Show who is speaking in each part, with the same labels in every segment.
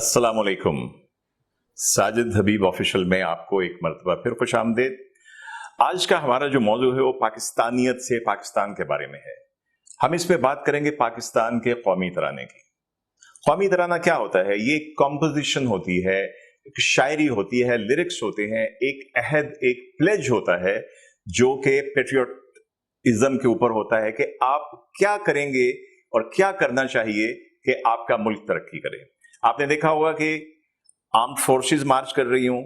Speaker 1: अस्सलामुअलैकुम। साजिद हबीब ऑफिशियल में आपको एक मरतबा फिर खुश आमदेद। आज का हमारा जो मौजू है वो पाकिस्तानियत से पाकिस्तान के बारे में है। हम इसमें बात करेंगे पाकिस्तान के कौमी तराने की। कौमी तराना क्या होता है? ये एक कॉम्पोजिशन होती है, एक शायरी होती है, लिरिक्स होते हैं, एक अहद, एक प्लेज होता है जो कि पेट्रियोटिज्म के ऊपर होता है कि आप क्या करेंगे और क्या करना चाहिए कि आपका मुल्क तरक्की करे। आपने देखा होगा कि आर्म्ड फोर्सेस मार्च कर रही हूं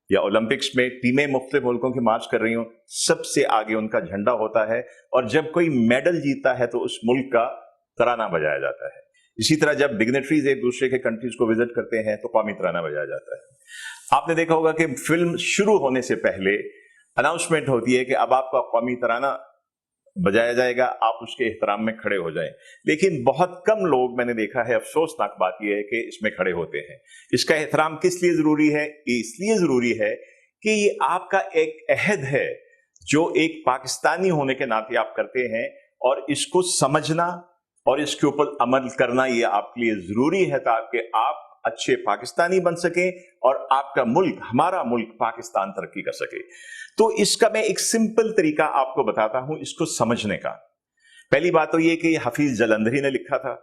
Speaker 1: या ओलंपिक्स में टीमें मुख्तलिफ मुल्कों की मार्च कर रही हूं, सबसे आगे उनका झंडा होता है और जब कोई मेडल जीतता है तो उस मुल्क का तराना बजाया जाता है। इसी तरह जब डिग्नेटरीज एक दूसरे के कंट्रीज को विजिट करते हैं तो कौमी तराना बजाया जाता है। आपने देखा होगा कि फिल्म शुरू होने से पहले अनाउंसमेंट होती है कि अब आपका कौमी तराना बजाया जाएगा, आप उसके एहतराम में खड़े हो जाएं। लेकिन बहुत कम लोग, मैंने देखा है, अफसोसनाक बात यह है कि इसमें खड़े होते हैं। इसका एहतराम किस लिए जरूरी है? इसलिए जरूरी है कि ये आपका एक अहद है जो एक पाकिस्तानी होने के नाते आप करते हैं और इसको समझना और इसके ऊपर अमल करना ये आपके लिए जरूरी है ताकि आप अच्छे पाकिस्तानी बन सके और आपका मुल्क, हमारा मुल्क पाकिस्तान तरक्की कर सके। तो इसका मैं एक सिंपल तरीका आपको बताता हूं इसको समझने का। पहली बात तो ये कि हफीज जलंधरी ने लिखा था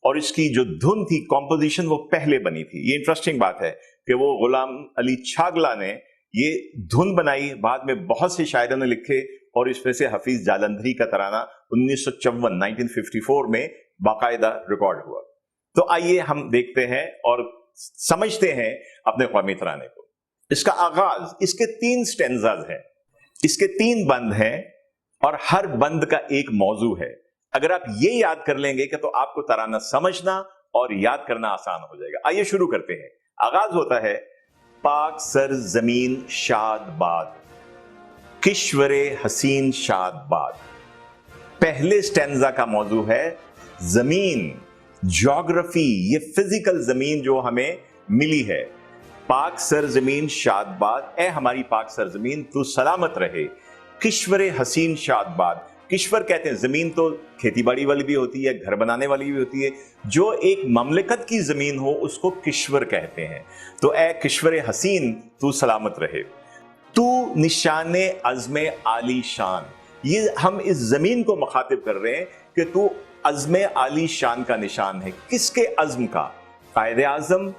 Speaker 1: और इसकी जो धुन थी, कॉम्पोजिशन, वो पहले बनी थी। ये इंटरेस्टिंग बात है कि वो गुलाम अली छागला ने ये धुन बनाई, बाद में बहुत से शायरों ने लिखे और इसमें से हफीज जलंधरी का तराना 1954 में बाकायदा रिकॉर्ड हुआ। तो आइए हम देखते हैं और समझते हैं अपने कौमी तराने को। इसका आगाज, इसके 3 स्टेंजाज हैं, इसके 3 बंद हैं और हर बंद का एक मौजू है। अगर आप ये याद कर लेंगे कि तो आपको तराना समझना और याद करना आसान हो जाएगा। आइए शुरू करते हैं। आगाज होता है, पाक सर जमीन शाद बाद, किश्वरे हसीन शाद बाद। पहले स्टेंजा का मौजू है जमीन, ज्योग्राफी, ये फिजिकल जमीन जो हमें मिली है। पाक सरजमीन शादबाद, ए हमारी पाक सरजमीन तू सलामत रहे। किश्वरे हसीन शादबाद, किश्वर कहते हैं, जमीन तो खेती बाड़ी वाली भी होती है, घर बनाने वाली भी होती है। जो एक ममलिकत की जमीन हो उसको किश्वर कहते हैं। तो ए किश्वरे हसीन तू सलामत रहे। तू निशाने अज़्मे आली शान, ये हम इस जमीन को मुखातिब कर रहे हैं कि तू अज़्मे आली शान का निशान है। किसके अज़्म का? कायदे आज़म,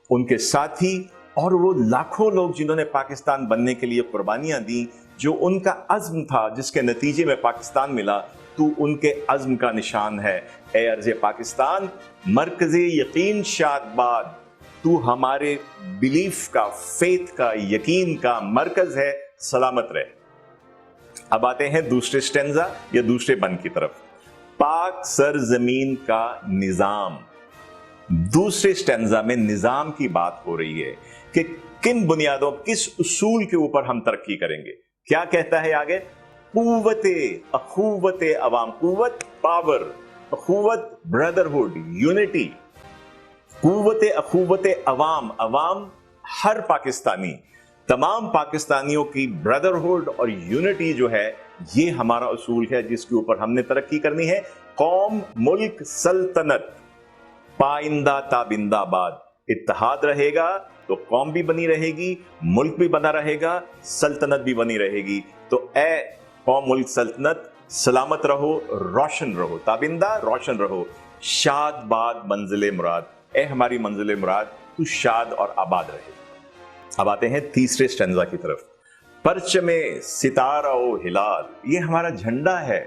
Speaker 1: उनके साथी और वो लाखों लोग जिन्होंने पाकिस्तान बनने के लिए कुर्बानियां दी, जो उनका अज़्म था जिसके नतीजे में पाकिस्तान मिला। तू उनके अज़्म का निशान है। ए अर्ज़े पाकिस्तान, मरकज़े यकीन शादबाद, तू हमारे बिलीफ का, फेथ का, यकीन का मरकज है, सलामत रहे। अब आते हैं दूसरे स्टेंजा या दूसरे बंद की तरफ। पाक सरजमीन का निजाम, दूसरे स्टेंजा में निजाम की बात हो रही है कि किन बुनियादों, किस उसूल के ऊपर हम तरक्की करेंगे। क्या कहता है आगे? कुव्वते अखुव्वते अवाम, कुव्वत पावर, अखुव्वत ब्रदरहुड, यूनिटी। कुव्वते अखुव्वते अवाम, अवाम हर पाकिस्तानी, तमाम पाकिस्तानियों की ब्रदरहुड और यूनिटी जो है, ये हमारा उसूल है जिसके ऊपर हमने तरक्की करनी है। कौम, मुल्क, सल्तनत पाइंदा ताबिंदाबाद, इत्तेहाद रहेगा तो कौम भी बनी रहेगी, मुल्क भी बना रहेगा, सल्तनत भी बनी रहेगी। तो ए कौम, मुल्क, सल्तनत सलामत रहो, रोशन रहो, ताबिंदा रोशन रहो। शादबाद मंजिले मुराद, ए हमारी मंजिले मुराद तू शाद और आबाद रहे। अब आते हैं तीसरे स्टेंजा की तरफ। परचमे सितारा ओ हिलाल, ये हमारा झंडा है।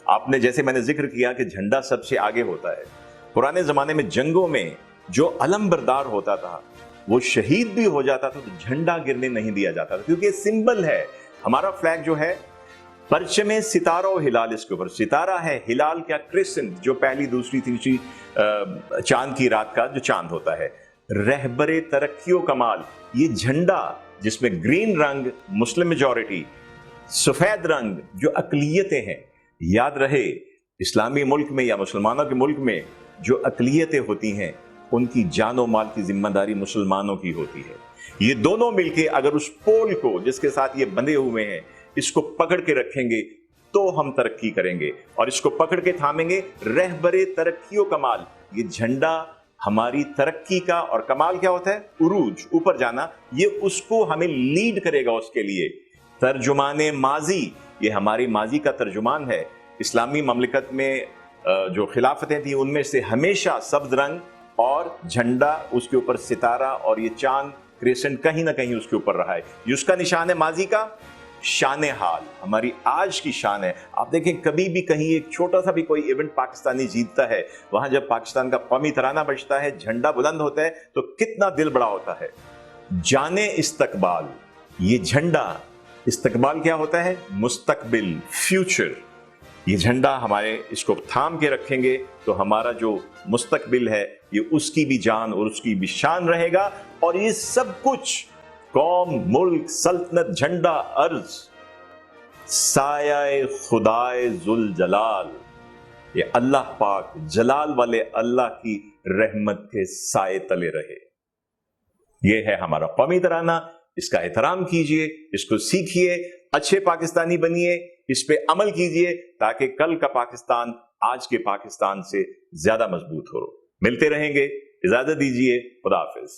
Speaker 1: आपने, जैसे मैंने जिक्र किया कि झंडा सबसे आगे होता है। पुराने जमाने में जंगों में जो अलम बरदार होता था वो शहीद भी हो जाता था तो झंडा गिरने नहीं दिया जाता था, क्योंकि सिंबल है। हमारा फ्लैग जो है, परचमे सितारा ओ हिलाल, इसके ऊपर सितारा है, हिलाल क्या, क्रिसेंट, जो पहली, दूसरी, तीसरी चांद की रात का जो चांद होता है। रहबरे तरक्की कमाल, ये झंडा जिसमें ग्रीन रंग मुस्लिम मेजॉरिटी, सफेद रंग जो अकलियतें हैं। याद रहे, इस्लामी मुल्क में या मुसलमानों के मुल्क में जो अकलियतें होती हैं उनकी जानो माल की जिम्मेदारी मुसलमानों की होती है। ये दोनों मिलके अगर उस पोल को जिसके साथ ये बंधे हुए हैं इसको पकड़ के रखेंगे तो हम तरक्की करेंगे, और इसको पकड़ के थामेंगे। रहबरे तरक्की कमाल, ये झंडा ہماری ترقی کا اور کمال کیا ہوتا ہے؟ عروج، اوپر جانا. یہ اس کو ہمیں لیڈ کرے گا. اس کے لیے ترجمان ماضی، یہ ہماری ماضی کا ترجمان ہے. اسلامی مملکت میں جو خلافتیں تھیں ان میں سے ہمیشہ سبز رنگ اور جھنڈا، اس کے اوپر ستارہ اور یہ چاند کریسنٹ کہیں نہ کہیں اس کے اوپر رہا ہے. یہ اس کا نشان ہے ماضی کا. شان حال ہماری آج کی شان ہے. آپ دیکھیں کبھی بھی کہیں ایک چھوٹا سا بھی کوئی ایونٹ پاکستانی جیتتا ہے، وہاں جب پاکستان کا قومی ترانہ بجتا ہے، جھنڈا بلند ہوتا ہے تو کتنا دل بڑا ہوتا ہے. جانے استقبال، یہ جھنڈا، استقبال کیا ہوتا ہے؟ مستقبل، فیوچر. یہ جھنڈا ہمارے اس کو تھام کے رکھیں گے تو ہمارا جو مستقبل ہے یہ اس کی بھی جان اور اس کی بھی شان رہے گا. اور یہ سب کچھ قوم، ملک، سلطنت، جھنڈا، ارض، سایہ خدائے ذوالجلال، یہ اللہ پاک جلال والے اللہ کی رحمت کے سائے تلے رہے. یہ ہے ہمارا قومی ترانہ. اس کا احترام کیجئے، اس کو سیکھیے، اچھے پاکستانی بنیے، اس پہ عمل کیجئے تاکہ کل کا پاکستان آج کے پاکستان سے زیادہ مضبوط ہو. ملتے رہیں گے. اجازت دیجئے. خدا حافظ.